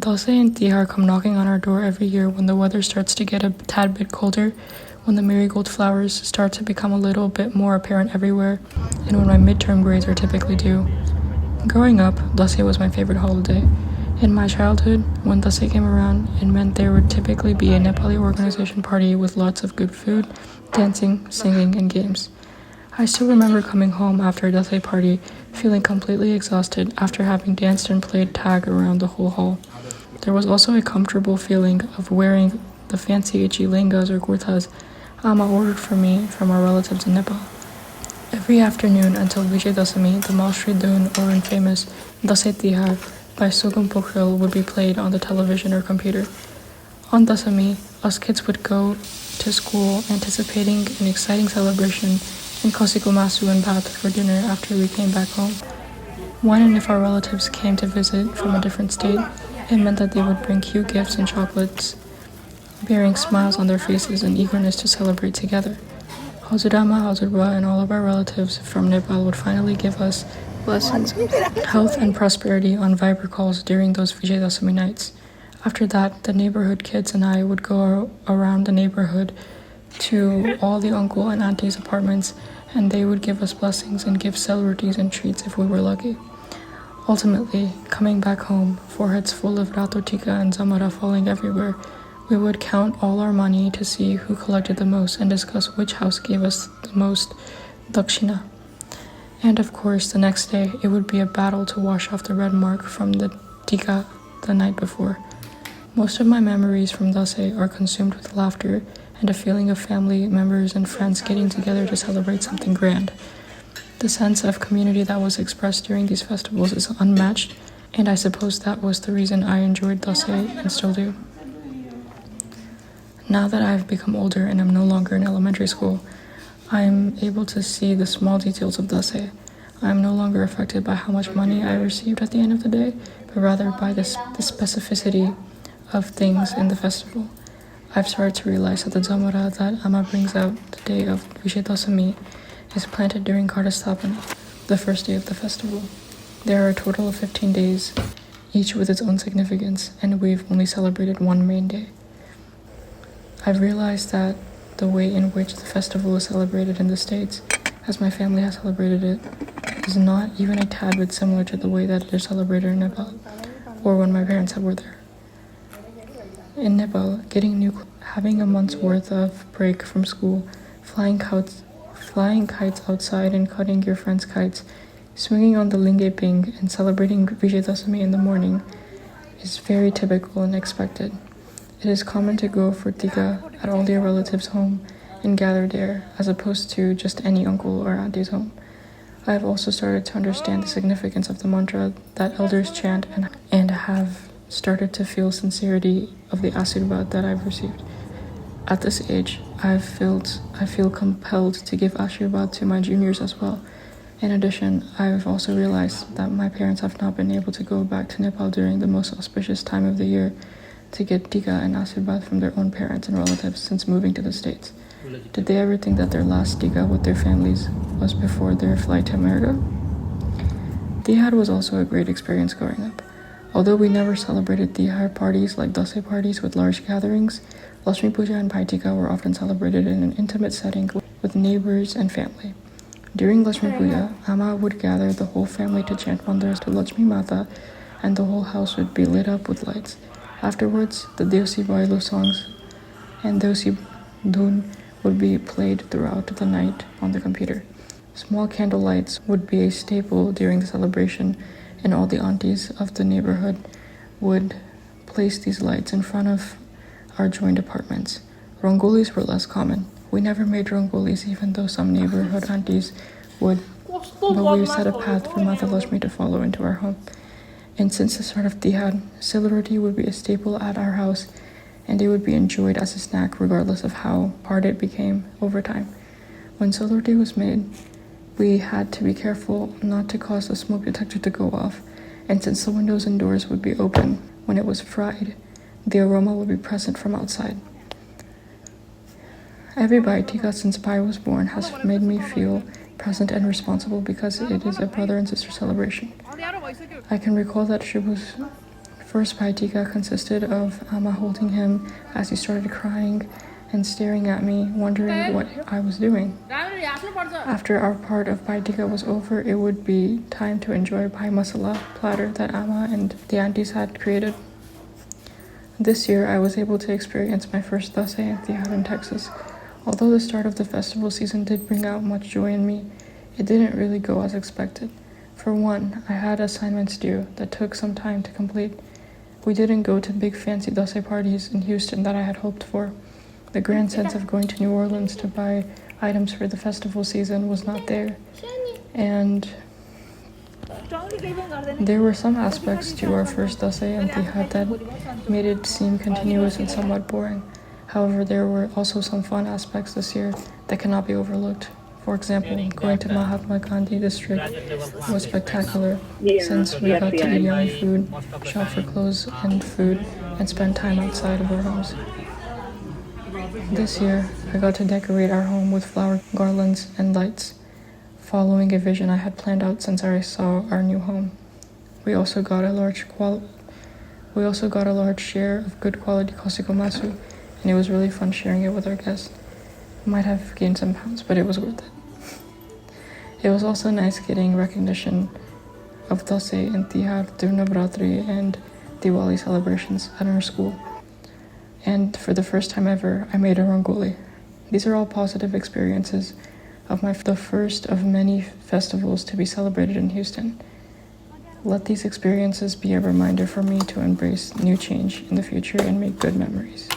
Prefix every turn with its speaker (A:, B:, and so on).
A: Dashain and Tihar come knocking on our door every year when the weather starts to get a tad bit colder, when the marigold flowers start to become a little bit more apparent everywhere, and when my midterm grades are typically due. Growing up, Dashain was my favorite holiday. In my childhood, when Dashain came around, it meant there would typically be a Nepali organization party with lots of good food, dancing, singing, and games. I still remember coming home after a Dashain party, feeling completely exhausted after having danced and played tag around the whole hall. There was also a comfortable feeling of wearing the fancy itchy lengas or kurtas Ama ordered for me from our relatives in Nepal. Every afternoon until Vijay Dasami, the Malshri Dun or infamous Dashain Tihar by Sugam Pokhrel would be played on the television or computer. On Dasami, us kids would go to school anticipating an exciting celebration and Kosikumasu and Bhat for dinner after we came back home. When and if our relatives came to visit from a different state, it meant that they would bring cute gifts and chocolates, bearing smiles on their faces and eagerness to celebrate together. Hazurama, Hazurba, and all of our relatives from Nepal would finally give us blessings, health, and prosperity on Viber calls during those Vijay Dasami nights. After that, the neighborhood kids and I would go around the neighborhood to all the uncle and auntie's apartments, and they would give us blessings and give celebrities and treats if we were lucky. Ultimately, coming back home, foreheads full of ratotika and zamara falling everywhere, we would count all our money to see who collected the most and discuss which house gave us the most dakshina. And of course, the next day, it would be a battle to wash off the red mark from the tika the night before. Most of my memories from Dashain are consumed with laughter and a feeling of family members and friends getting together to celebrate something grand. The sense of community that was expressed during these festivals is unmatched, and I suppose that was the reason I enjoyed Dashain and still do. Now that I've become older and I'm no longer in elementary school, I'm able to see the small details of Dashain. I'm no longer affected by how much money I received at the end of the day, but rather by the specificity of things in the festival. I've started to realize that the zamora that Ama brings out the day of Vijay Dasami is planted during Ghatastapana, the first day of the festival. There are a total of 15 days, each with its own significance, and we've only celebrated one main day. I've realized that the way in which the festival is celebrated in the States, as my family has celebrated it, is not even a tad bit similar to the way that it is celebrated in Nepal, or when my parents were there. In Nepal, having a month's worth of break from school, flying kites outside and cutting your friends' kites, swinging on the lingge ping and celebrating Vijay Dasami in the morning is very typical and expected. It is common to go for tika at all your relatives' home and gather there, as opposed to just any uncle or auntie's home. I have also started to understand the significance of the mantra that elders chant and have started to feel sincerity of the Ashirwad that I've received. At this age, I feel compelled to give Ashirwad to my juniors as well. In addition, I've also realized that my parents have not been able to go back to Nepal during the most auspicious time of the year to get tika and Ashirwad from their own parents and relatives since moving to the States. Did they ever think that their last tika with their families was before their flight to America? Tihar was also a great experience growing up. Although we never celebrated Tihar parties like Dashain parties with large gatherings, Lakshmi Puja and Bhai Tika were often celebrated in an intimate setting with neighbors and family. During Lakshmi Puja, Ama would gather the whole family to chant mantras to Lakshmi Mata, and the whole house would be lit up with lights. Afterwards, the Deusi Bailu songs and Deusi Dun would be played throughout the night on the computer. Small candle lights would be a staple during the celebration, and all the aunties of the neighborhood would place these lights in front of our joint apartments. Rangolis were less common. We never made rangolis, even though some neighborhood aunties would, but we set a path for Mata Lakshmi to follow into our home. And since the start of Tihar, Silroti would be a staple at our house, and it would be enjoyed as a snack regardless of how hard it became over time. When Silroti was made, we had to be careful not to cause the smoke detector to go off, and since the windows and doors would be open when it was fried, the aroma would be present from outside. Every Bhai Tika since Bhai was born has made me feel present and responsible because it is a brother and sister celebration. I can recall that Shubhu's first Bhai consisted of Amma holding him as he started crying and staring at me, wondering what I was doing. After our part of Bhai was over, it would be time to enjoy Bhai Masala platter that Amma and the aunties had created. This year, I was able to experience my first Dashain and Tihar in Texas. Although the start of the festival season did bring out much joy in me, it didn't really go as expected. For one, I had assignments due that took some time to complete. We didn't go to big fancy Dashain parties in Houston that I had hoped for. The grand sense of going to New Orleans to buy items for the festival season was not there. And there were some aspects to our first Dashain and Tihar that made it seem continuous and somewhat boring. However, there were also some fun aspects this year that cannot be overlooked. For example, going to Mahatma Gandhi district was spectacular since we got to eat yummy food, shop for clothes and food, and spend time outside of our homes. This year, I got to decorate our home with flower garlands and lights, following a vision I had planned out since I saw our new home. We also got a large share of good quality kosikomatsu, and it was really fun sharing it with our guests. Might have gained some pounds, but it was worth it. It was also nice getting recognition of Dashain and Tihar through Navratri and Diwali celebrations at our school. And for the first time ever, I made a rangoli. These are all positive experiences of the first of many festivals to be celebrated in Houston. Let these experiences be a reminder for me to embrace new change in the future and make good memories.